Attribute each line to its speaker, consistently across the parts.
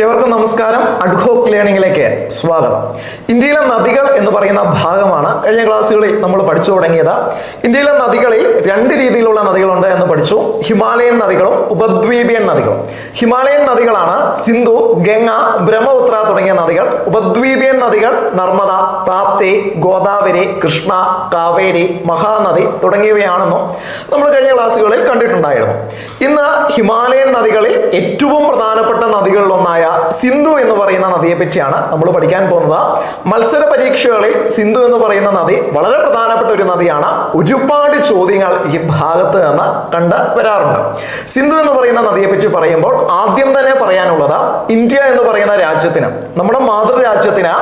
Speaker 1: ഏവർക്കും നമസ്കാരം. അഡ്ഹോക്ക് ലേണിംഗിലേക്ക് സ്വാഗതം. ഇന്ത്യയിലെ നദികൾ എന്ന് പറയുന്ന ഭാഗമാണ് കഴിഞ്ഞ ക്ലാസ്സുകളിൽ നമ്മൾ പഠിച്ചു തുടങ്ങിയത്. ഇന്ത്യയിലെ നദികളിൽ രണ്ട് രീതിയിലുള്ള നദികളുണ്ട് എന്ന് പഠിച്ചു. ഹിമാലയൻ നദികളും ഉപദ്വീപിയൻ നദികളും. ഹിമാലയൻ നദികളാണ് സിന്ധു, ഗംഗ, ബ്രഹ്മപുത്ര തുടങ്ങിയ നദികൾ. ഉപദ്വീപിയൻ നദികൾ നർമ്മദ, താപ്തി, ഗോദാവരി, കൃഷ്ണ, കാവേരി, മഹാനദി തുടങ്ങിയവയാണെന്നും നമ്മൾ കഴിഞ്ഞ ക്ലാസ്സുകളിൽ കണ്ടിട്ടുണ്ടായിരുന്നു. ഇന്ന് ഹിമാലയൻ നദികളിൽ ഏറ്റവും പ്രധാനപ്പെട്ട നദികളിലൊന്നായ സിന്ധു എന്ന് പറയുന്ന നദിയെ പറ്റിയാണ് നമ്മൾ പഠിക്കാൻ പോകുന്നത്. മത്സര പരീക്ഷകളിൽ സിന്ധു എന്ന് പറയുന്ന നദി വളരെ പ്രധാനപ്പെട്ട ഒരു നദിയാണ്. ഒരുപാട് ചോദ്യങ്ങൾ ഈ ഭാഗത്ത് നിന്ന് കണ്ട് വരാറുണ്ട്. സിന്ധു എന്ന് പറയുന്ന നദിയെ പറ്റി പറയുമ്പോൾ ആദ്യം തന്നെ പറയാനുള്ളത്, ഇന്ത്യ എന്ന് പറയുന്ന രാജ്യത്തിന്, നമ്മുടെ മാതൃരാജ്യത്തിന്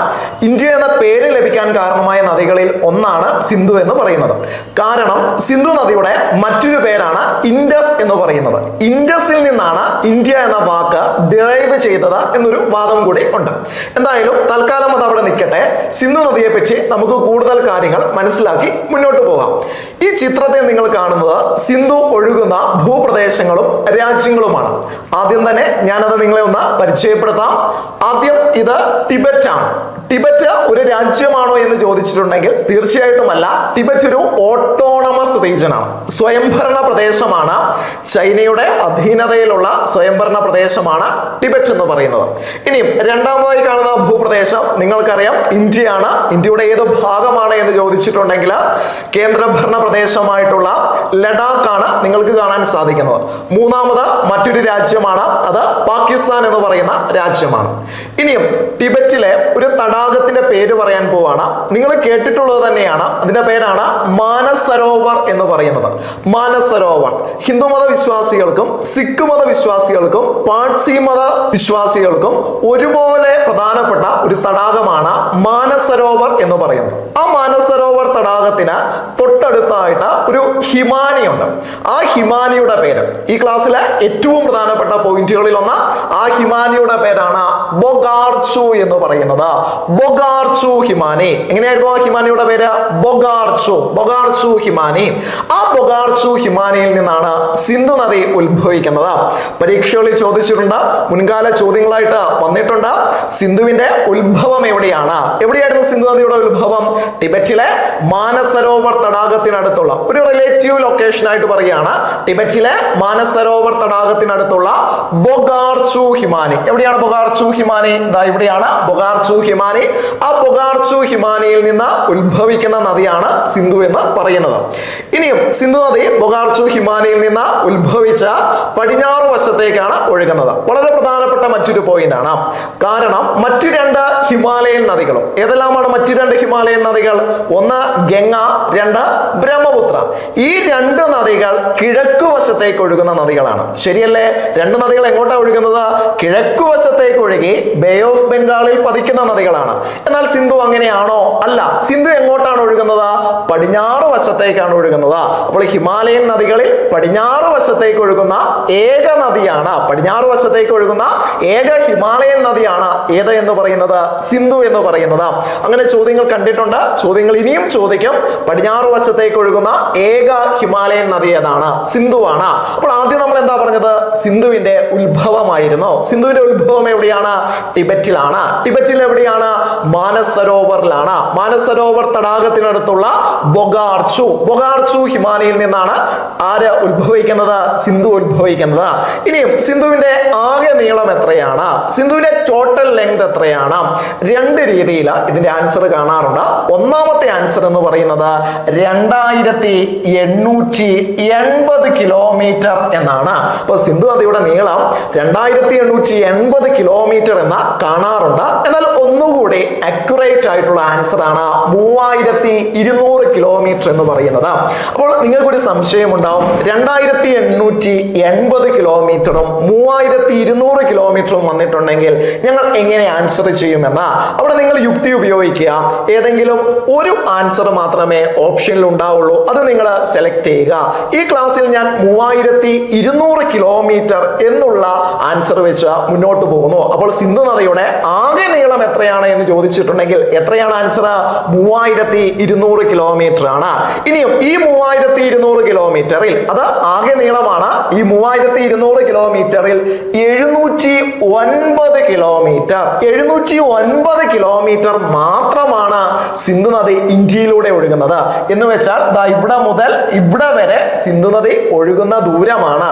Speaker 1: ഇന്ത്യ എന്ന പേര് ലഭിക്കാൻ കാരണമായ നദികളിൽ ഒന്നാണ് സിന്ധു എന്ന് പറയുന്നത്. കാരണം സിന്ധു നദിയുടെ മറ്റൊരു പേരാണ് ഇൻഡസ് എന്ന് പറയുന്നത്. ഇൻഡസിൽ നിന്നാണ് ഇന്ത്യ എന്ന വാക്ക് ഡിറൈവ് ചെയ്തത് എന്നൊരു വാദം കൂടി ഉണ്ട്. എന്തായാലും തൽക്കാലം അത് അവിടെ നിൽക്കട്ടെ. സിന്ധു നദിയെ പറ്റി നമുക്ക് കൂടുതൽ കാര്യങ്ങൾ മനസ്സിലാക്കി മുന്നോട്ട് പോകാം. ഈ ചിത്രത്തിൽ നിങ്ങൾ കാണുന്നത് സിന്ധു ഒഴുകുന്ന ഭൂപ്രദേശങ്ങളും രാജ്യങ്ങളുമാണ്. ആദ്യം തന്നെ ഞാനത് നിങ്ങളെ ഒന്ന് പരിചയപ്പെടുത്താം. ആദ്യം ഇത് ടിബറ്റ് ആണ്. ടിബറ്റ് ഒരു രാജ്യമാണോ എന്ന് ചോദിച്ചിട്ടുണ്ടെങ്കിൽ തീർച്ചയായിട്ടും അല്ല. ടിബറ്റ് ഒരു ഓട്ടോണമസ് റീജൻ ആണ്, സ്വയംഭരണ പ്രദേശമാണ്. ചൈനയുടെ അധീനതയിലുള്ള സ്വയംഭരണ പ്രദേശമാണ് ടിബറ്റ് എന്ന് പറയുന്നത്. ഇനിയും രണ്ടാമതായി കാണുന്ന ഭൂപ്രദേശം നിങ്ങൾക്കറിയാം, ഇന്ത്യയാണ്. ഇന്ത്യയുടെ ഏത് ഭാഗമാണ് എന്ന് ചോദിച്ചിട്ടുണ്ടെങ്കിൽ കേന്ദ്രഭരണ പ്രദേശമായിട്ടുള്ള ലഡാക്ക് ആണ് നിങ്ങൾക്ക് കാണാൻ സാധിക്കുന്നത്. മൂന്നാമത് മറ്റൊരു രാജ്യമാണ്, അത് പാകിസ്ഥാൻ എന്ന് പറയുന്ന രാജ്യമാണ്. ഇനിയും ടിബറ്റിലെ ഒരു തടാകത്തിന്റെ പേര് പറയാൻ പോവാണ്. നിങ്ങൾ കേട്ടിട്ടുള്ളത് തന്നെയാണ്. അതിന്റെ പേരാണ് മാനസരോവർ എന്ന് പറയുന്നത്. മാനസരോവർ ഹിന്ദുമത വിശ്വാസികൾക്കും സിഖ് മത വിശ്വാസികൾക്കും പാഴ്സി മത വിശ്വാസികൾക്കും ഒരുപോലെ പ്രധാനപ്പെട്ട ഒരു തടാകമാണ് മാനസരോവർ എന്ന് പറയുന്നത്. ആ മാനസരോവർ തടാകത്തിന് തൊട്ടടുത്തായിട്ട് ഒരു ഹിമാനിയുണ്ട്. ആ ഹിമാനിയുടെ പേര് ഈ ക്ലാസ്സിലെ ഏറ്റവും പ്രധാനപ്പെട്ട പോയിന്റുകളിൽ ഒന്ന്. ആ ഹിമാനിയുടെ പേരാണ് ബൊഗാർച്ചു എന്ന് പറയുന്നത്. ബൊഗാർച്ചു ഹിമാനി. എങ്ങനെയായിരുന്നു ആ ഹിമാനിയുടെ പേര്? ബൊഗാർച്ചു. ബൊഗാർച്ചു ഹിമാനി. ആ ബൊഗാർച്ചു ഹിമാനിയിൽ നിന്നാണ് സിന്ധു നദി ഉത്ഭവിക്കുന്നത്. പരീക്ഷകളിൽ ചോദിച്ചിട്ടുണ്ട്, മുൻകാല ചോദ്യങ്ങളായിട്ട് വന്നിട്ടുണ്ട്. സിന്ധുവിന്റെ ഉത്ഭവം എവിടെയാണ്? എവിടെയായിരുന്നു സിന്ധു നദിയുടെ ഉത്ഭവം? ടിബറ്റിലെ മാനസരോവർ തടാകത്തിനടുത്തുള്ള ഒരു റിലേറ്റീവ് ലൊക്കേഷൻ ആയിട്ട് പറയുകയാണ്. ടിബറ്റിലെ മാനസരോവർ തടാകത്തിനടുത്തുള്ള ബൊഗാർച്ചു ഹിമാനി. എവിടെയാണ് ബൊഗാർച്ചു ഹിമാനി? ദാ ഇവിടെയാണ് ബൊഗാർച്ചു ഹിമാനി. ആ ബൊഗാർച്ചു ഹിമാനിയിൽ നിന്ന് ഉത്ഭവിക്കുന്ന നദിയാണ് സിന്ധു എന്ന് പറയുന്നത്. ഇനിയും സിന്ധു നദി ബൊഗാർച്ചു ഹിമാനിയിൽ നിന്ന് ഉത്ഭവിച്ച പടിഞ്ഞാറ് വശത്തേക്കാണ് ഒഴുകുന്നത്. വളരെ പ്രധാനപ്പെട്ട മറ്റൊരു പോയിന്റ് ആണ്. കാരണം മറ്റു രണ്ട് ഹിമാലയൻ നദികളും, ഏതെല്ലാമാണ് മറ്റു രണ്ട് ഹിമാലയൻ നദികൾ? ഒന്ന് ഗംഗ, രണ്ട് ബ്രഹ്മപുത്ര. ഈ രണ്ട് നദികൾ കിഴക്കു വശത്തേക്ക് ഒഴുകുന്ന നദികളാണ്. ശരിയല്ലേ? രണ്ട് നദികൾ എങ്ങോട്ടാണ് ഒഴുകുന്നത്? കിഴക്കു വശത്തേക്ക് ഒഴുകി ബേ ഓഫ് ബംഗാളിൽ പതിക്കുന്ന നദികളാണ്. എന്നാൽ സിന്ധു അങ്ങനെയാണോ? അല്ല. സിന്ധു എങ്ങോട്ടാണ് ഒഴുകുന്നത്? പടിഞ്ഞാറ് വശത്തേക്കാണ് ഒഴുകുന്നത്. അപ്പോൾ ഹിമാലയൻ നദികളിൽ പടിഞ്ഞാറ് വശത്തേക്ക് ഒഴുകുന്ന ഏക നദിയാണ്, പടിഞ്ഞാറ് വശത്തേക്ക് ഒഴുകുന്ന ഏക ഹിമാലയൻ നദിയാണ് ഏത് എന്ന് പറയുന്നത്? സിന്ധു എന്ന് പറയുന്നത്. അങ്ങനെ ചോദ്യങ്ങൾ കണ്ടിട്ടുണ്ട്, ചോദ്യങ്ങൾ ഇനിയും ചോദിക്കും. പടിഞ്ഞാറ് വശത്തേക്ക് ഒഴുകുന്ന ഏക ഹിമാലയൻ നദി ഏതാണ്? സിന്ധു ആണ്. അപ്പോൾ ആദ്യം നമ്മൾ എന്താ പറഞ്ഞത്? സിന്ധുവിന്റെ ഉത്ഭവമായിരുന്നു. സിന്ധുവിന്റെ ഉത്ഭവം എവിടെയാണ്? ടിബറ്റിലാണ്. ടിബറ്റിൽ എവിടെയാണ്? മാനസരോവറിലാണ്. മാനസരോവർ തടാകത്തിനടുത്തുള്ള ബൊഗാർച്ചു. ബൊഗാർച്ചു ഹിമാനിയിൽ നിന്നാണ് ആര് ഉത്ഭവിക്കുന്നത്? സിന്ധു ഉത്ഭവിക്കുന്നത്. ഇനിയും സിന്ധുവിന്റെ ആകെ നീളം എത്രയാണ്? സിന്ധുവിന്റെ ടോട്ടൽ ലെങ്ത് എത്രയാണ്? രണ്ട് രീതിയിൽ ഇതിന്റെ ആൻസർ കാണാറുണ്ട്. ഒന്നാമത്തെ ആൻസർ എന്ന് പറയുന്നത് 2880 കിലോമീറ്റർ എന്നാണ്. അപ്പൊ സിന്ധു നദിയുടെ നീളം 2880 കിലോമീറ്റർ എന്ന് കാണാറുണ്ട്. എന്നാൽ ഒന്നുകൂടി അക്യുറേറ്റ് ആയിട്ടുള്ള ആൻസർ ആണ് 3200 കിലോമീറ്റർ എന്ന് പറയുന്നത്. അപ്പോൾ നിങ്ങൾക്കൊരു സംശയം ഉണ്ടാവും, 2880 കിലോമീറ്ററും 3200 കിലോമീറ്ററും വന്നിട്ടുണ്ടെങ്കിൽ ഞങ്ങൾ എങ്ങനെ ആൻസർ ചെയ്യുമെന്ന്. അവിടെ നിങ്ങൾ യുക്തി ഉപയോഗിക്കുക. ഏതെങ്കിലും ഒരു ആൻസർ മാത്രമേ ഓപ്ഷനിൽ ഉണ്ടാവുള്ളൂ, അത് നിങ്ങൾ സെലക്ട് സെലക്ട് ചെയ്യുക. ഈ ക്ലാസ്സിൽ ഞാൻ 3200 കിലോമീറ്റർ എന്നുള്ള ആൻസർ വെച്ച് മുന്നോട്ട് പോകുന്നു. അപ്പോൾ സിന്ധു നദിയുടെ ആകെ നീളം എത്രയാണ് എന്ന് ചോദിച്ചിട്ടുണ്ടെങ്കിൽ എത്രയാണ് ആൻസർ? 3200 കിലോമീറ്റർ ആണ്. ഇനിയും ഈ 3200 കിലോമീറ്ററിൽ, അത് ആകെ നീളമാണ്, ഈ 3200 കിലോമീറ്ററിൽ 709 കിലോമീറ്റർ മാത്രമാണ് സിന്ധു നദി ഇന്ത്യയിലൂടെ ഒഴുകുന്നത്. എന്ന് വെച്ചാൽ ദാ ഇവിടെ മുതൽ ഇവിടെ വരെ സിന്ധു നദി ഒഴുകുന്ന ദൂരമാണ്.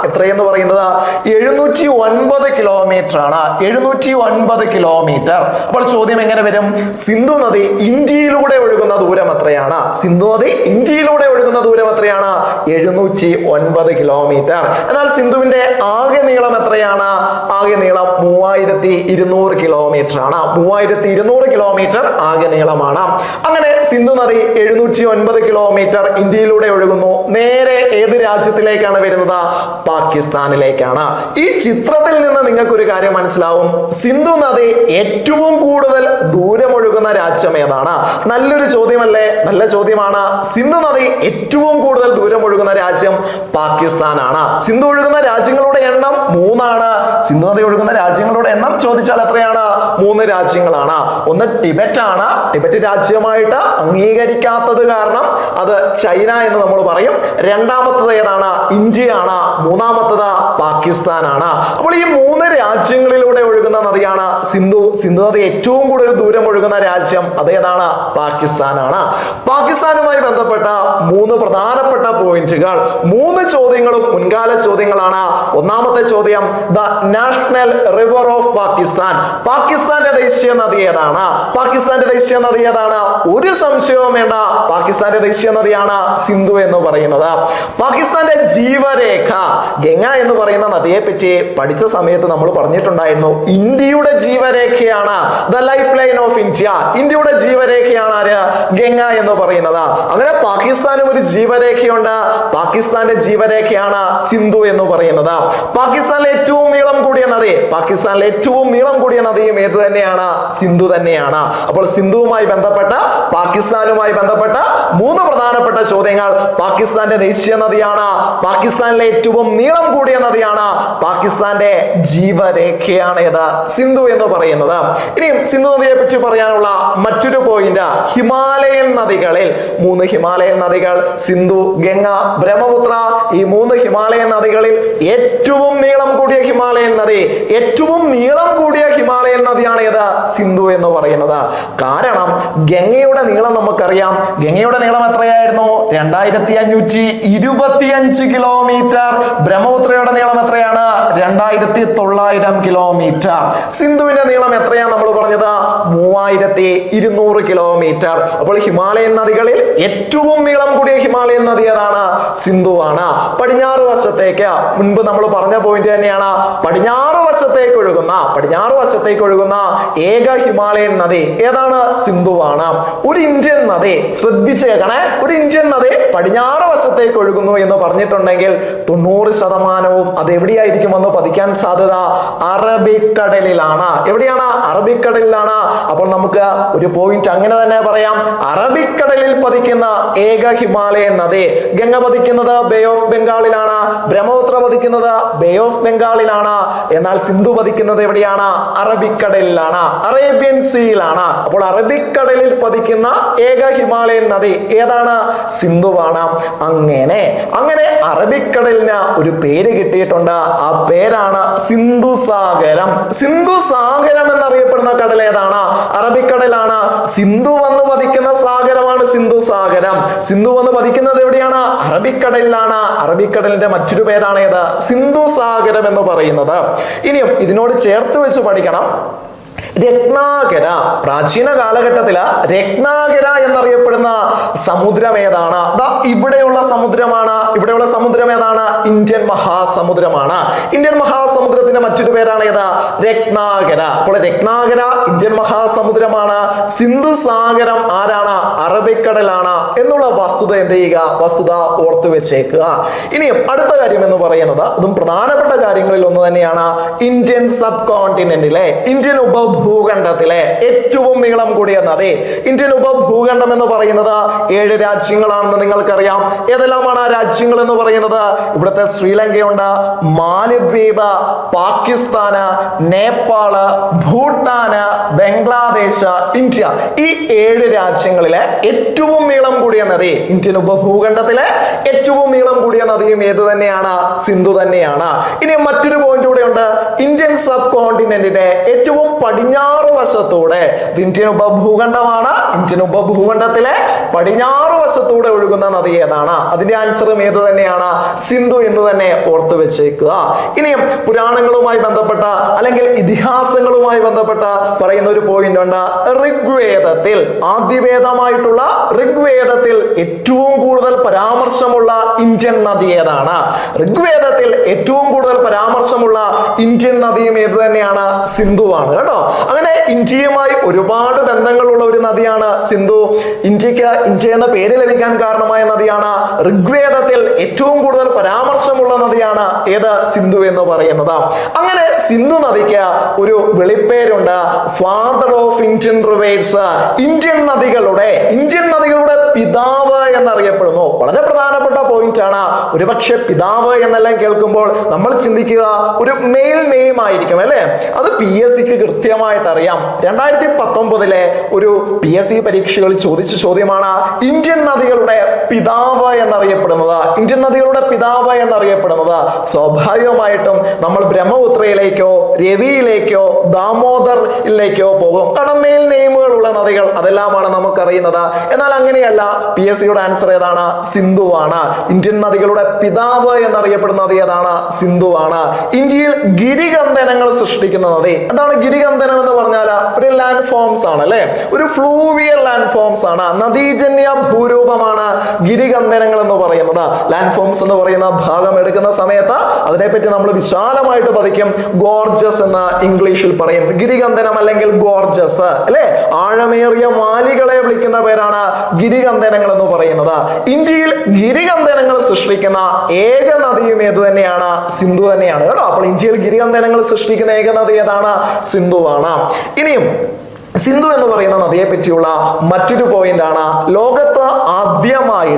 Speaker 1: എത്രയെന്ന് പറയുന്നത് 709 കിലോമീറ്റർ ആണ്. 709 കിലോമീറ്റർ. അപ്പോൾ ചോദ്യം എങ്ങനെ വരും? സിന്ധു നദി ഇന്ത്യയിലൂടെ ഒഴുകുന്ന ദൂരം എത്രയാണ്? 709 കിലോമീറ്റർ. എന്നാൽ സിന്ധുവിന്റെ ആകെ നീളം എത്രയാണ്? ആകെ നീളം 3200 കിലോമീറ്റർ ആണ്. 3200 കിലോമീറ്റർ ആകെ നീളമാണ്. അങ്ങനെ സിന്ധു നദി 709 കിലോമീറ്റർ ഇന്ത്യയിലൂടെ ഒഴുകുന്നു. നേരെ ഏത് രാജ്യത്തിലേക്കാണ് വരുന്നത്? പാകിസ്ഥാനിലേക്കാണ്. ഈ ചിത്രത്തിൽ നിന്ന് നിങ്ങൾക്ക് ഒരു കാര്യം മനസ്സിലാവും. സിന്ധു നദി ഏറ്റവും കൂടുതൽ ദൂരം ഒഴുകുന്ന രാജ്യം ഏതാണ്? നല്ലൊരു ചോദ്യമല്ലേ? നല്ല ചോദ്യമാണ്. സിന്ധു നദി ഏറ്റവും കൂടുതൽ ദൂരം ഒഴുകുന്ന രാജ്യം പാകിസ്ഥാനാണ്. സിന്ധു ഒഴുകുന്ന രാജ്യങ്ങളുടെ എണ്ണം 3 ആണ്. സിന്ധു നദി ഒഴുകുന്ന രാജ്യങ്ങളുടെ എണ്ണം ചോദിച്ചാൽ എത്രയാണ്? 3 രാജ്യങ്ങളാണ്. ഒന്ന് ടിബറ്റ് ആണ്. ടിബറ്റ് രാജ്യമായിട്ട് അംഗീകരിക്കാത്തത് കാരണം അത് ചൈന എന്ന് നമ്മൾ പറയും. രണ്ടാമത്തത് ഏതാണ്? ഇന്ത്യയാണ്. മൂന്നാമത്തത് പാകിസ്ഥാനാണ്. അപ്പോൾ ഈ 3 രാജ്യങ്ങളിലൂടെ ഒഴുകുന്ന നദിയാണ് സിന്ധു. സിന്ധു നദി ഏറ്റവും കൂടുതൽ ദൂരം ഒഴുകുന്ന രാജ്യം അതേതാണ്? പാകിസ്ഥാനാണ്. പാകിസ്ഥാനുമായി ബന്ധപ്പെട്ട 3 പ്രധാനപ്പെട്ട പോയിന്റുകൾ, 3 ചോദ്യങ്ങളും മുൻകാല ചോദ്യങ്ങളാണ്. ഒന്നാമത്തെ ചോദ്യം, the national river of Pakistan. പാകിസ്ഥാന്റെ ദേശീയ നദി ഏതാണ്? ഒരു സംശയവും വേണ്ട, പാകിസ്ഥാന്റെ ദേശീയ നദിയാണ് സിന്ധു എന്ന് പറയുന്നത്. പാകിസ്ഥാന്റെ ജീവരേഖ, ഗംഗ എന്ന് പറയുന്ന നദിയെ പറ്റി പഠിച്ച സമയത്ത് നമ്മൾ പറഞ്ഞിട്ടുണ്ടായിരുന്നു. ഇന്ത്യയുടെ ജീവരേഖയാണ് the life line of India. ഇന്ത്യയുടെ ജീവരേഖയാണ് ആര്? ഗംഗ എന്ന് പറയുന്നത്. അങ്ങനെ പാകിസ്ഥാനും ഒരു ജീവരേഖയുണ്ട്. പാകിസ്ഥാന്റെ ജീവരേഖയാണ് സിന്ധു എന്ന് പറയുന്നത്. പാകിസ്ഥാനിലെ ഏറ്റവും നീളം കൂടിയ നദിയും ഏത് തന്നെയാണ്? സിന്ധു തന്നെയാണ്. അപ്പോൾ സിന്ധുവുമായി ബന്ധപ്പെട്ട, പാകിസ്ഥാനുമായി ബന്ധപ്പെട്ട 3 പ്രധാനപ്പെട്ട ചോദ്യങ്ങൾ. പാകിസ്ഥാന്റെ ദേശീയ നദിയാണ്, പാകിസ്ഥാനിലെ ഏറ്റവും നീളം കൂടിയ നദിയാണ്, പാകിസ്ഥാന്റെ ജീവരേഖയാണ് ഏത്? സിന്ധു എന്ന് പറയുന്നത്. ഇനിയും സിന്ധു നദിയെ പറ്റി പറയാനുള്ള മറ്റൊരു പോയിന്റ്, ഹിമാലയൻ നദികളിൽ 3 ഹിമാലയൻ നദികൾ, സിന്ധു, ഗംഗ, ബ്രഹ്മപുത്ര, ഈ 3 ഹിമാലയൻ നദികളിൽ ഏറ്റവും നീളം കൂടിയ ഹിമാലയൻ നദിയാണ് ഏത്? സിന്ധു എന്ന് പറയുന്നത്. കാരണം ഗംഗയുടെ നീളം നമുക്കറിയാം. ഗംഗയുടെ നീളം എത്രയായിരുന്നു? 2525 കിലോമീറ്റർ. ബ്രഹ്മപുത്രയുടെ നീളം എത്രയാണ്? 2900 കിലോമീറ്റർ. സിന്ധുവിന്റെ നീളം എത്രയാണ് നമ്മൾ പറഞ്ഞത്? 3200 കിലോമീറ്റർ. അപ്പോൾ ഹിമാലയൻ നദികളിൽ ഏറ്റവും നീളം കൂടിയ ഹിമാലയൻ നദി ഏതാണ്? സിന്ധു ആണ്. പടിഞ്ഞാറ് വശത്തേക്ക്, മുൻപ് നമ്മൾ പറഞ്ഞ പോയിന്റ് തന്നെയാണ്, പടിഞ്ഞാറ് വശത്തേക്ക് ഒഴുകുന്ന ഏക ഹിമാലയൻ നദി ഏതാണ്? സിന്ധുവാണ്. ഒരു ഇന്ത്യൻ നദി, ശ്രദ്ധിച്ച് കേൾക്കണേ, ഒരു ഇന്ത്യൻ നദി പടിഞ്ഞാറ് വശത്തേക്ക് ഒഴുകുന്നു എന്ന് പറഞ്ഞിട്ടുണ്ടെങ്കിൽ 90% അത് എവിടെയായിരിക്കുമെന്ന് പതിക്കാൻ സാധ്യത? അറബിക്കടലിലാണ്. എവിടെയാണ്? അറബിക്കടലിലാണ്. അപ്പോൾ നമുക്ക് ഒരു പോയിന്റ് അങ്ങനെ തന്നെ പറയാം. അറബിക്കടലിൽ പതിക്കുന്ന ഏക ഹിമാലയൻ നദി. ഗംഗ പതിക്കുന്നത് ബേ ഓഫ് ബംഗാളിലാണ്, ബ്രഹ്മപുത്ര പതിക്കുന്നത് ബേ ഓഫ് ബംഗാളിലാണ്. എന്നാൽ സിന്ധു പതിക്കുന്നത് എവിടെയാണ്? അറബിക്കടലിലാണ്, അറേബ്യൻ സീയിലാണ്. അപ്പോൾ അറബിക്കടലിൽ പതിക്കുന്ന ഏക ഹിമാലയൻ നദി ഏതാണ്? സിന്ധുവാണ്. അങ്ങനെ അറബിക്കടലിന് ഒരു പേര് കിട്ടിയിട്ടുണ്ട്. ആ പേരാണ് സിന്ധു സാഗരം. സിന്ധു സാഗരം എന്നറിയപ്പെടുന്ന കടൽ ഏതാണ്? അറബിക്കടലാണ്. സിന്ധു വന്ന് പതിക്കുന്ന സാഗരമാണ് സിന്ധു സാഗരം. സിന്ധു വന്ന് പതിക്കുന്നത് എവിടെയാണ്? അറബിക്കടലിലാണ്. അറബിക്കടലിന്റെ മറ്റൊരു പേരാണ് ഏത്? സിന്ധു സാഗരം എന്ന് പറയുന്നത്. ഇനിയും ഇതിനോട് ചേർത്ത് വെച്ച് പഠിക്കണം, രത്നാകര. പ്രാചീന കാലഘട്ടത്തില് രത്നാകര എന്നറിയപ്പെടുന്ന സമുദ്രം ഏതാണ്? ഇവിടെയുള്ള സമുദ്രം ഏതാണ്? ഇന്ത്യൻ മഹാസമുദ്രമാണ്. ഇന്ത്യൻ മഹാസമുദ്രത്തിന്റെ മറ്റൊരു പേരാണ് ഏത്? രത്നാകര. അപ്പോൾ രത്നാകര ഇന്ത്യൻ മഹാസമുദ്രമാണ്. സിന്ധു സാഗരം ആരാണ്? അറബിക്കടലാണ് എന്നുള്ള വസ്തുത എന്ത് ചെയ്യുക? വസ്തുത ഓർത്തു വെച്ചേക്കുക. ഇനിയും അടുത്ത കാര്യം എന്ന് പറയുന്നത് അതും പ്രധാനപ്പെട്ട കാര്യങ്ങളിൽ ഒന്ന് തന്നെയാണ്. ഇന്ത്യൻ സബ് കോണ്ടിനെന്റിലെ, ഇന്ത്യൻ ഉപഭൂഖണ്ഡത്തിലെ ഏറ്റവും നീളം കൂടിയ നദി. ഇന്ത്യൻ ഉപഭൂഖണ്ഡം എന്ന് പറയുന്നത് 7 രാജ്യങ്ങളാണെന്ന് നിങ്ങൾക്കറിയാം. ഏതെല്ലാമാണ് ആ രാജ്യങ്ങൾ എന്ന് പറയുന്നത്? ഇവിടുത്തെ ശ്രീലങ്കയുണ്ട്, മാലദ്വീപ്, പാകിസ്ഥാന്, നേപ്പാള്, ഭൂട്ടാന്, ബംഗ്ലാദേശ്, ഇന്ത്യ. ഈ 7 രാജ്യങ്ങളിലെ ഏറ്റവും നീളം കൂടിയ നദി, ഇന്ത്യൻ ഉപഭൂഖണ്ഡത്തിലെ ഏറ്റവും നീളം കൂടിയ നദിയും ഏത് തന്നെയാണ്? സിന്ധു തന്നെയാണ്. ഇനി മറ്റൊരു പോയിന്റ് കൂടെ ഉണ്ട്. ഇന്ത്യൻ സബ് കോണ്ടിനെന്റിന്റെ ഏറ്റവും പടിഞ്ഞാറ് വശത്തൂടെ, ഇന്ത്യൻ ഉപഭൂഖണ്ഡമാണ്, ഇന്ത്യൻ ഉപഭൂഖണ്ഡത്തിലെ പടിഞ്ഞാറ് വശത്തൂടെ ഒഴുകുന്ന നദി ഏതാണ്? അതിന്റെ ആൻസറും ഏത് തന്നെയാണ്? സിന്ധു എന്ന് തന്നെ ഓർത്തു വെച്ചേക്കുക. ഇനിയും പുരാണങ്ങളുമായി ബന്ധപ്പെട്ട അല്ലെങ്കിൽ ഇതിഹാസങ്ങളുമായി ബന്ധപ്പെട്ട പറയുന്ന ഒരു പോയിന്റ് ഉണ്ട്. ഋഗ്വേദത്തിൽ, ആദ്യവേദമായിട്ടുള്ള ഋഗ്വേദത്തിൽ ഏറ്റവും കൂടുതൽ പരാമർശമുള്ള ഇന്ത്യൻ നദി ഏതാണ്? ഋഗ്വേദത്തിൽ ഏറ്റവും കൂടുതൽ പരാമർശമുള്ള ഇന്ത്യൻ നദിയും ഏത് തന്നെയാണ്? സിന്ധുവാണ് കേട്ടോ. അങ്ങനെ ഇന്ത്യയുമായി ഒരുപാട് ബന്ധങ്ങളുള്ള ഒരു നദിയാണ് സിന്ധു. ഇന്ത്യക്ക് ഇന്ത്യ എന്ന പേര് ലഭിക്കാൻ കാരണമായ നദിയാണ്. ഋഗ്വേദത്തിൽ ഏറ്റവും കൂടുതൽ പരാമർശമുള്ള നദിയാണ് ഏത്? സിന്ധു എന്ന് പറയുന്നത്. അങ്ങനെ സിന്ധു നദിക്ക് ഒരു വിളിപ്പേരുണ്ട്, ഫാദർ ഓഫ് ഇന്ത്യൻ റിവേഴ്സ്. ഇന്ത്യൻ നദികളുടെ പിതാവ് എന്നറിയപ്പെടുന്നു. വളരെ പ്രധാനപ്പെട്ട പോയിന്റ് ആണ്. ഒരുപക്ഷെ പിതാവ് എന്നെല്ലാം കേൾക്കുമ്പോൾ നമ്മൾ ചിന്തിക്കുക ഒരു മെയിൽ നെയിം ആയിരിക്കും അല്ലെ? അത് PSCക്ക് കൃത്യമായിട്ട് അറിയാം. 2019 ഒരു PSC പരീക്ഷകളിൽ ചോദിച്ച ചോദ്യമാണ്. ഇന്ത്യൻ നദികളുടെ പിതാവ് എന്നറിയപ്പെടുന്നത്, ഇന്ത്യൻ നദികളുടെ പിതാവ് എന്നറിയപ്പെടുന്നത് സ്വാഭാവികമായിട്ടും നമ്മൾ ബ്രഹ്മപുത്രയിലേക്കോ രവിയിലേക്കോ ദാമോദറിലേക്കോ പോകും. കാരണം മെയിൽ നെയിമുകളുള്ള നദികൾ അതെല്ലാമാണ് നമുക്കറിയുന്നത്. എന്നാൽ അങ്ങനെയല്ല. PSCയുടെ ആൻസർ ഏതാണ്? സിന്ധുവാണ്. ഇന്ത്യൻ നദികളുടെ പിതാവ് എന്നറിയപ്പെടുന്ന നദി ഏതാണ്? സിന്ധുവാണ്. ഇന്ത്യയിൽ ഗിരികന്ധനങ്ങൾ സൃഷ്ടിക്കുന്ന നദി എന്താണ്? ഗിരികന്ധനം എന്ന് പറഞ്ഞാൽ ഒരു ലാൻഡ് ഫോംസ് ആണ് അല്ലെ? ഒരു ഫ്ലൂവിയൽ ലാൻഡ് ഫോംസ് ആണ്, നദീജന്യ ഭൂരൂപമാണ് ഗിരികന്ധനങ്ങൾ എന്ന് പറയുന്നത്. ലാൻഡ് ഫോംസ് എന്ന് പറയുന്ന ഭാഗം എടുക്കുന്ന സമയത്ത് അതിനെപ്പറ്റി നമ്മൾ വിശാലമായിട്ട് പതിക്കും. ഗോർജസ് എന്ന് ഇംഗ്ലീഷിൽ പറയും. ഗിരികന്ധനം അല്ലെങ്കിൽ ഗോർജസ് അല്ലെ? ആഴമേറിയ വാലികളെ വിളിക്കുന്ന പേരാണ് ഗിരികന്ധനങ്ങൾ എന്ന് പറയുന്നത്. ഇന്ത്യയിൽ ഗിരികന്ധനങ്ങൾ സൃഷ്ടിക്കുന്ന ഏക നദിയും ഏത് തന്നെയാണ്? സിന്ധു തന്നെയാണ് കേട്ടോ. അപ്പോൾ ഇന്ത്യയിൽ ഗിരികന്ധനങ്ങൾ സൃഷ്ടിക്കുന്ന ഏക നദി ഏതാണ്? സിന്ധുവാണ്. ഇനിയും സിന്ധു എന്ന് പറയുന്ന നദിയെ പറ്റിയുള്ള മറ്റൊരു പോയിന്റ് ആണ്. ലോകത്ത് ആദ്യമായി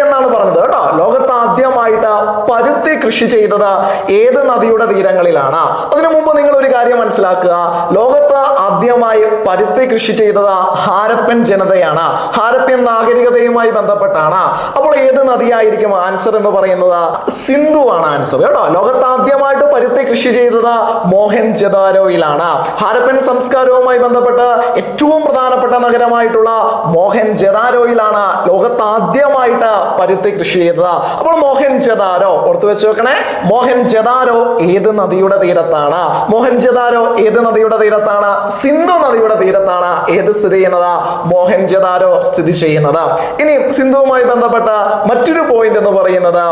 Speaker 1: എന്നാണ് പറഞ്ഞത് കേട്ടോ. ലോകത്ത് ആദ്യമായിട്ട് പരുത്തി കൃഷി ചെയ്തത് ഏത് നദിയുടെ തീരങ്ങളിലാണ്? അതിനു മുമ്പ് നിങ്ങൾ ഒരു കാര്യം മനസ്സിലാക്കുക. ലോകത്ത് ആദ്യമായി പരുത്തി കൃഷി ചെയ്തത് ഹാരപ്പൻ ജനതയാണ്. ഹാരപ്പൻ നാഗരികതയുമായി ബന്ധപ്പെട്ടാണ്. അപ്പോൾ ഏത് നദിയായിരിക്കും ആൻസർ എന്ന് പറയുന്നത്? സിന്ധു ആണ് ആൻസർ കേട്ടോ. ലോകത്ത് ആദ്യമായിട്ട് പരുത്തി കൃഷി ചെയ്തത് മോഹൻജദാരോയിലാണ്. ഹാരപ്പൻ സംസ്കാരവുമായി ബന്ധപ്പെട്ട് ഏറ്റവും പ്രധാനപ്പെട്ട നഗരമായിട്ടുള്ള മോഹൻജദാരോയിലാണ് ലോകത്ത് ആദ്യമായിട്ട് പരുത്തി കൃഷി ചെയ്തത്. അപ്പോൾ മോഹൻജദാരോ ഓർത്തു വെച്ച് വെക്കണേ. മോഹൻജദാരോ ഏത് നദിയുടെ തീരത്താണ്? മോഹൻജദാരോ ഏത് നദിയുടെ തീരത്താണ്? സിന്ധു നദിയുടെ തീരത്താണ് ഏത് സ്ഥിതി ചെയ്യുന്നത്? മോഹൻജദാരോ സ്ഥിതി ചെയ്യുന്നത്. ഇനി സിന്ധുവുമായി ബന്ധപ്പെട്ട മറ്റൊരു പോയിന്റ് എന്ന് പറയുന്നത്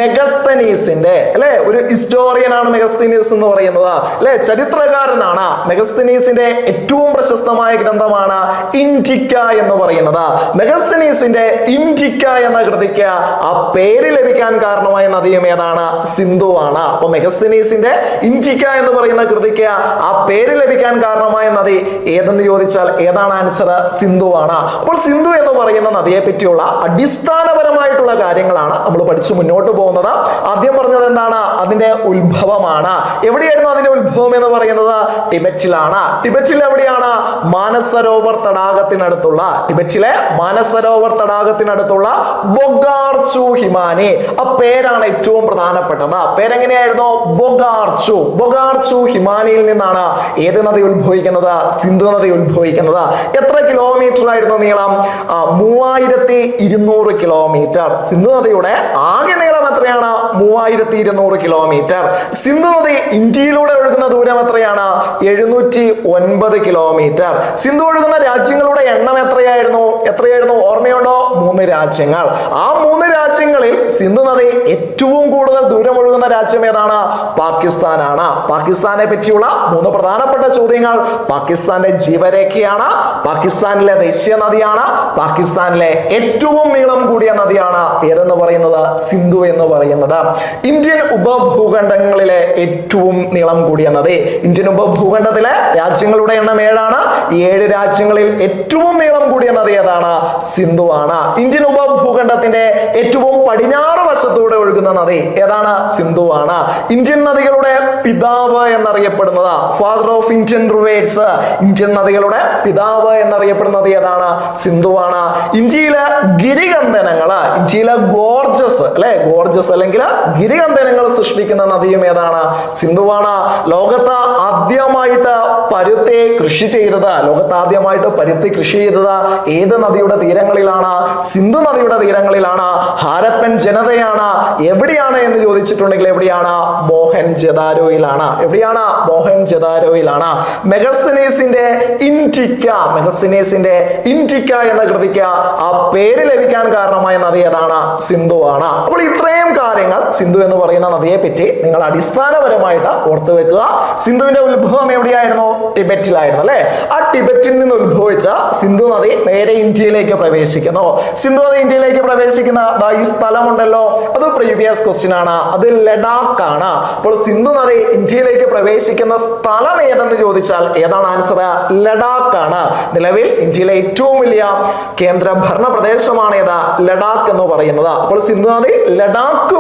Speaker 1: മെഗസ്തനീസിന്റെ അല്ലെ, ഒരു ഹിസ്റ്റോറിയൻ ആണ് മെഗസ്തനീസ് എന്ന് പറയുന്നത് അല്ലെ, ചരിത്രകാരനാണ്. മെഗസ്തനീസിന്റെ ഏറ്റവും പ്രശസ്തമായ ഗ്രന്ഥമാണ് ഇൻഡിക്ക എന്ന് പറയുന്നത്. മെഗസ്തനീസിന്റെ ഇൻഡിക്ക എന്ന കൃതിക്ക് ആ പേര് ലഭിക്കാൻ കാരണമായ നദിയും ഏതാണ്? സിന്ധുവാണ്. അപ്പൊ മെഗസ്തനീസിന്റെ ഇൻഡിക്ക എന്ന് പറയുന്ന കൃതിക്ക് ആ പേര് ലഭിക്കാൻ കാരണമായ നദി ഏതെന്ന് ചോദിച്ചാൽ ഏതാണ് ആൻസർ? സിന്ധുവാണ്. അപ്പോൾ സിന്ധു എന്ന് പറയുന്ന നദിയെ പറ്റിയുള്ള അടിസ്ഥാനപരമായിട്ടുള്ള കാര്യങ്ങളാണ് നമ്മൾ പഠിച്ചു മുന്നോട്ട് പോകുന്നത്. ആദ്യം പറഞ്ഞത് എന്താണ്? അതിന്റെ ഉത്ഭവമാണ്. എവിടെയായിരുന്നു അതിന്റെ ഉത്ഭവം എന്ന് പറയുന്നത്? ടിബറ്റിലാണ്. ടിബറ്റിൽ എവിടെയാണ്? മാനസരോവർ തടാകത്തിനടുത്തുള്ള, ടിബറ്റിലെ മാനസരോവർ തടാകത്തിനടുത്തുള്ള ബൊഗാർച്ചു ഹിമാനി. ആ പേരാണ് ഏറ്റവും പ്രധാനപ്പെട്ടത്. പേരെങ്ങനെയായിരുന്നു? ബൊഗാർച്ചു. ബൊഗാർച്ചു ഹിമാനിയിൽ നിന്നാണ് ഏത് നദി ഉത്ഭവിക്കുന്നത്? സിന്ധു നദി ഉത്ഭവിക്കുന്നത്. എത്ര കിലോമീറ്റർ ആയിരുന്നു നീളം? 3200 കിലോമീറ്റർ. സിന്ധു നദിയുടെ ആകെ നീളം എത്രയാണ്? 3200 കിലോമീറ്റർ. സിന്ധു നദി ഇന്ത്യയിലൂടെ ഒഴുകുന്ന ദൂരം എത്രയാണ്? 709 കിലോമീറ്റർ. സിന്ധു ഒഴുകുന്ന രാജ്യങ്ങളുടെ എണ്ണം എത്രയായിരുന്നു? ഓർമ്മയുണ്ടോ? 3 രാജ്യങ്ങൾ. ആ 3 രാജ്യങ്ങളിൽ സിന്ധു നദി ഏറ്റവും കൂടുതൽ ദൂരം ഒഴുകുന്ന രാജ്യം ഏതാണ്? പാകിസ്ഥാനാണ്. പാകിസ്ഥാനെ പറ്റിയുള്ള 3 പ്രധാനപ്പെട്ട ചോദ്യങ്ങൾ. പാകിസ്ഥാന്റെ ജീവരേഖയാണ്, പാകിസ്ഥാനിലെ ദേശീയ നദിയാണ്, പാകിസ്ഥാനിലെ ഏറ്റവും നീളം കൂടിയ നദിയാണ് ഏതെന്ന് പറയുന്നത്? സിന്ധു എന്ന് പറയുന്നത്. ഇന്ത്യൻ ഉപഭൂഖണ്ഡങ്ങളിലെ ഏറ്റവും നീളം കൂടിയ നദി. ഇന്ത്യൻ ഉപഭൂഖണ്ഡത്തിലെ രാജ്യങ്ങളുടെ എണ്ണം 7 ആണ്. 7 രാജ്യങ്ങളിൽ ഏറ്റവും നീളം കൂടിയ നദി ഏതാണ്? സിന്ധു ആണ്. ഇന്ത്യൻ ഉപഭൂഖണ്ഡത്തിന്റെ ഏറ്റവും പടിഞ്ഞാറ് വശത്തൂടെ ഒഴുകുന്ന നദി ഏതാണ്? സിന്ധു ആണ്. ഇന്ത്യൻ നദികളുടെ പിതാവ് എന്നറിയപ്പെടുന്നത്, ഫാദർ ഓഫ് ഇന്ത്യൻ റിവേഴ്സ്, ഇന്ത്യൻ നദികളുടെ പിതാവ് എന്നറിയപ്പെടുന്നത് ഏതാണ്? സിന്ധു ആണ്. ഇന്ത്യയിലെ ഗിരികന്ധനങ്ങള്, ഇന്ത്യയിലെ ഗോർജസ് അല്ലെങ്കിൽ ഗിരികന്ധനങ്ങൾ സൃഷ്ടിക്കുന്ന നദിയും ഏതാണ്? സിന്ധുവാണ്. ലോകത്ത് ആദ്യമായിട്ട് പരുത്തി കൃഷി ചെയ്തത് ഏത് നദിയുടെ തീരങ്ങളിലാണ്? സിന്ധു നദിയുടെ തീരങ്ങളിലാണ്. ഹാരപ്പൻ ജനതയാണ്. എവിടെയാണ് എന്ന് ചോദിച്ചിട്ടുണ്ടെങ്കിൽ എവിടെയാണ്? മോഹൻജദാരോയിലാണ്. മെഗസ്തനീസിന്റെ ഇൻഡിക്ക എന്ന കൃതിക്ക് ആ പേര് ലഭിക്കാൻ കാരണമായ നദി ഏതാണ്? സിന്ധു ആണ്. അപ്പോൾ ഇത്രയും കാര്യങ്ങൾ സിന്ധു എന്ന് പറയുന്ന നദിയെ പറ്റി നിങ്ങൾ അടിസ്ഥാനപരമായിട്ട് ഓർത്തു വെക്കുക. സിന്ധുവിന്റെ ഉത്ഭവം എവിടെയായിരുന്നു? ടിബറ്റിലായിരുന്നു അല്ലെ. ആ ടിബറ്റിൽ നിന്ന് ഉത്ഭവിച്ച സിന്ധു നദി നേരെ ഇന്ത്യയിലേക്ക് പ്രവേശിക്കുന്നു. സിന്ധു നദി ഇന്ത്യയിലേക്ക് പ്രവേശിക്കുന്ന ഈ സ്ഥലമുണ്ടല്ലോ, അത് പ്രീവിയസ് ക്വസ്റ്റ്യൻ ആണ്. അത് ലഡാക്ക് ആണ്. അപ്പോൾ സിന്ധു നദി ഇന്ത്യയിലേക്ക് പ്രവേശിക്കുന്ന സ്ഥലം ഏതെന്ന് ചോദിച്ചാൽ ഏതാണ് ആൻസർ? ലഡാക്ക് ആണ്. നിലവിൽ ഇന്ത്യയിലെ ഏറ്റവും വലിയ കേന്ദ്ര ഭരണ പ്രദേശമാണ് ഏതാ? ലഡാക്ക് എന്ന് പറയുന്നത്. അപ്പോൾ സിന്ധു നദി ലഡാക്ക്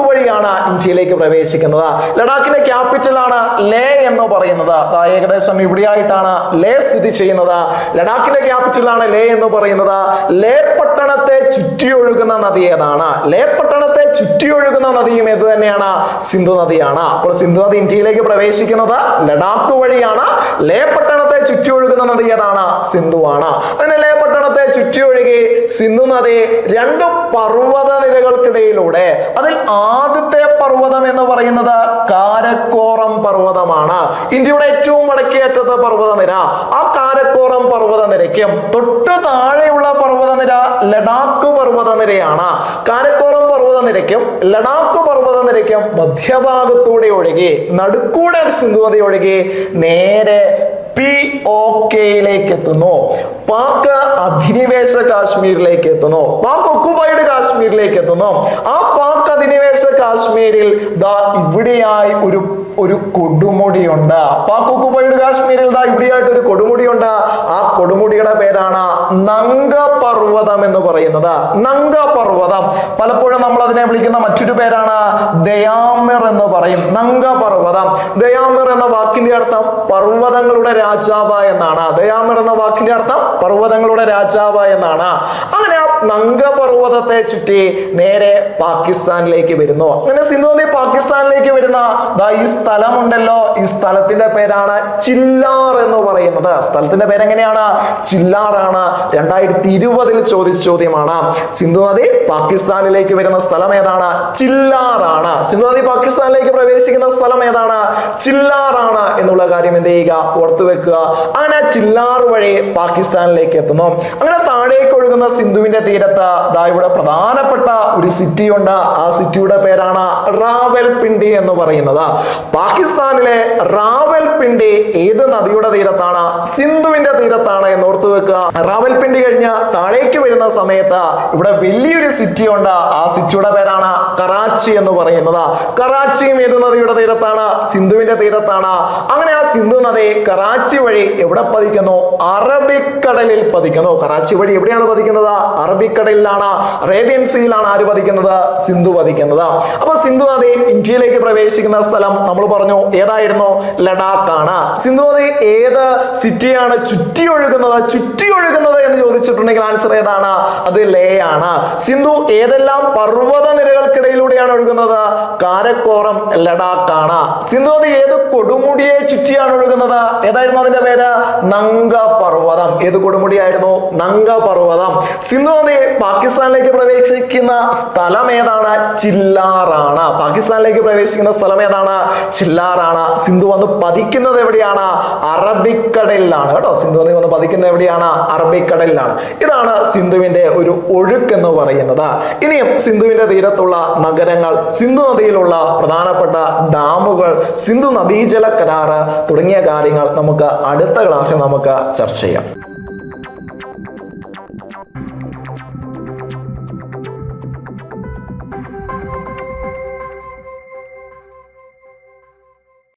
Speaker 1: വഴിയാണ് ഇന്ത്യയിലേക്ക് പ്രവേശിക്കുന്നത്. ലഡാക്കിന്റെ ക്യാപിറ്റൽ ആണ് ലേ എന്ന് പറയുന്നത്. ഏകദേശം ഇവിടെയായിട്ടാണ് ലേ സ്ഥിതി ചെയ്യുന്നത്. ലഡാക്കിന്റെ ക്യാപിറ്റൽ ആണ് ലേ എന്ന് പറയുന്നത്. ലേ പട്ടണത്തെ ചുറ്റിയൊഴുകുന്ന നദി ഏതാണ്? ലേ പട്ടണത്തെ ചുറ്റിയൊഴുകുന്ന നദിയും ഏത് തന്നെയാണ്? സിന്ധു നദിയാണ്. അപ്പോൾ സിന്ധു നദി ഇന്ത്യയിലേക്ക് പ്രവേശിക്കുന്നത് ലഡാക്ക് വഴിയാണ്. ലേ പട്ടണത്തെ ചുറ്റിയൊഴുകുന്ന നദി ഏതാണ്? സിന്ധു ആണ്. അങ്ങനെ ലേ പട്ടണത്തെ ചുറ്റിയൊഴുകി സിന്ധു നദി 2 പർവ്വത നിരകൾക്കിടയിലൂടെ, അതിൽ ആദ്യത്തെ പർവ്വതം എന്ന് പറയുന്നത് കാരക്കോറം പർവ്വതമാണ്. ഇന്ത്യയുടെ ഏറ്റവും വടക്കേ അറ്റത്തെ പർവ്വതനിര. ആ കാരക്കോറം പർവ്വതനിരയ്ക്കും തൊട്ട് താഴെയുള്ള പർവ്വതനിര ലഡാക്ക് പർവ്വതനിരയാണ്. കാരക്കോറം പർവ്വതനിരയ്ക്കും ലഡാക്ക് പർവ്വതനിരയ്ക്കും മധ്യഭാഗത്തൂടെ ഒഴുകി, നടുക്കൂടെ സിന്ധു നദി ഒഴുകി നേരെ POKയിലേക്ക് എത്തുന്നു. പാക് അധിനിവേശ കാശ്മീരിലേക്ക് എത്തുന്നു. പാക് ഒക്കുപൈഡ് കാശ്മീരിലേക്ക് എത്തുന്നു. ആ പാക് അധിനിവേശ കാശ്മീരിൽ ഇവിടെയായി ഒരു കൊടുമുടിയുണ്ട്. പാക് ഒക്കുപൈഡ് കാശ്മീരിൽ ഇവിടെയായിട്ട് ഒരു കൊടുമുടിയുണ്ട്. ആ കൊടുമുടിയുടെ പേരാണ് നംഗ പർവ്വതം എന്ന് പറയുന്നത്. നംഗ പർവ്വതം. പലപ്പോഴും നമ്മൾ അതിനെ വിളിക്കുന്ന മറ്റൊരു പേരാണ് ദയാമിർ എന്ന് പറയും. നംഗ പർവ്വതം. ദയാമിർ എന്ന വാക്കിന്റെ അർത്ഥം പർവ്വതങ്ങളുടെ രാജാവ് എന്നാണ്. ദയാമിർ എന്ന വാക്കിന്റെ അർത്ഥം പർവ്വതങ്ങളുടെ രാജാവ് എന്നാണ്. അങ്ങനെ ആ നംഗ പർവ്വതത്തെ ചുറ്റി നേരെ പാകിസ്ഥാനിലേക്ക് വരുന്നു. അങ്ങനെ സിന്ധു നദി പാകിസ്ഥാനിലേക്ക് വരുന്ന ഈ സ്ഥലമുണ്ടല്ലോ, ഈ സ്ഥലത്തിന്റെ പേരാണ് ചില്ലാർ എന്ന് പറയുന്നത്. സ്ഥലത്തിന്റെ പേരെങ്ങനെയാണ്? ചില്ലാറാണ്. 2020 ചോദിച്ച ചോദ്യമാണ്. സിന്ധു നദി പാകിസ്ഥാനിലേക്ക് വരുന്ന സ്ഥലം ഏതാണ്? ചില്ലാറാണ്. സിന്ധു നദി പാകിസ്ഥാനിലേക്ക് പ്രവേശിക്കുന്ന സ്ഥലം ഏതാണ്? ചില്ലാറാണ് എന്നുള്ള കാര്യം എന്ത് ചെയ്യുക? ഓർത്തു വെക്കുക. അങ്ങനെ ചില്ലാർ വഴി പാകിസ്ഥാനിലേക്ക് എത്തുന്നു. അങ്ങനെ താഴേക്ക് ഒഴുകുന്ന സിന്ധുവിന്റെ തീരത്ത് ഇവിടെ പ്രധാനപ്പെട്ട ഒരു സിറ്റി ഉണ്ട്. ആ സിറ്റിയുടെ പേരാണ് റാവൽപിണ്ടി എന്ന് പറയുന്നത്. പാകിസ്ഥാനിലെ റാവൽപിണ്ടി ഏത് നദിയുടെ തീരത്താണ്? സിന്ധുവിന്റെ തീരത്താണ് എന്ന് ഓർത്തു വെക്കുക. റാവൽപിണ്ടി കഴിഞ്ഞ് താഴേക്ക് വരുന്ന സമയത്ത് ഇവിടെ വലിയൊരു സിറ്റി ഉണ്ട്. ആ സിറ്റിയുടെ പേരാണ് കറാച്ചി എന്ന് പറയുന്നത്. കറാച്ചിയും ഏത് നദിയുടെ തീരത്താണ്? സിന്ധുവിന്റെ തീരത്താണ്. അങ്ങനെ ആ സിന്ധു നദി കറാച്ചി വഴി എവിടെ പതിക്കുന്നു? അറബിക്കടലിൽ പതിക്കുന്നു. കറാച്ചി വഴി എവിടെയാണ് പതിക്കുന്നത്? അറബിക്കടലിലാണ്. അറേബ്യൻ സീയിലാണ് ആര് പതിക്കുന്നത്? സിന്ധു പതിക്കുന്നത്. പതിക്കുന്നത്. അപ്പൊ സിന്ധു നദി ഇന്ത്യയിലേക്ക് പ്രവേശിക്കുന്ന സ്ഥലം നമ്മൾ പറഞ്ഞു ഏതായിരുന്നു? ലഡാക്ക് ആണ്. സിന്ധു നദി ഏത് സിറ്റിയാണ് ചുറ്റി ഒഴുകുന്നത് എന്ന് ചോദിച്ചിട്ടുണ്ടെങ്കിൽ ആൻസർ ഏതാണ്? അത് ലേ ആണ്. സിന്ധു ഏതെല്ലാം പർവ്വത നിരകൾക്കിടയിലൂടെയാണ് ഒഴുകുന്നത്? കാരക്കോറം, ലഡാക്ക് ആണ്. സിന്ധു നദി ഏത് കൊടുമുടിയെ ചുറ്റിയാണ് ഒഴുകുന്നത്? ഏതായിരുന്നു അതിന്റെ പേര്? നംഗ പർവ്വതം. ഏത് കൊടുമുടിയായിരുന്നു? നംഗ പർവ്വതം. സിന്ധു നദി പാകിസ്ഥാനിലേക്ക് പ്രവേശിക്കുന്ന സ്ഥലം ഏതാണ്? ചില്ലാറാണ്. പാകിസ്ഥാനിലേക്ക് പ്രവേശിക്കുന്ന സ്ഥലം ഏതാണ്? ചില്ലാറാണ്. സിന്ധു വന്ന് പതിക്കുന്നത് എവിടെയാണ്? അറബിക്കടലിലാണ് കേട്ടോ. സിന്ധു നദി വന്ന് പതിക്കുന്നത് എവിടെയാണ്? അറബിക്കടലിലാണ്. ഇതാണ് സിന്ധുവിന്റെ ഒരു ഒഴുക്ക് എന്ന് പറയുന്നത്. ഇനിയും സിന്ധുവിന്റെ തീരത്തുള്ള നഗരങ്ങൾ, സിന്ധു നദിയിലുള്ള പ്രധാനപ്പെട്ട ഡാമുകൾ, സിന്ധു നദീജല കരാറ് തുടങ്ങിയ കാര്യങ്ങൾ നമുക്ക് അടുത്ത ക്ലാസ്സിൽ നമുക്ക് ചർച്ച ചെയ്യാം.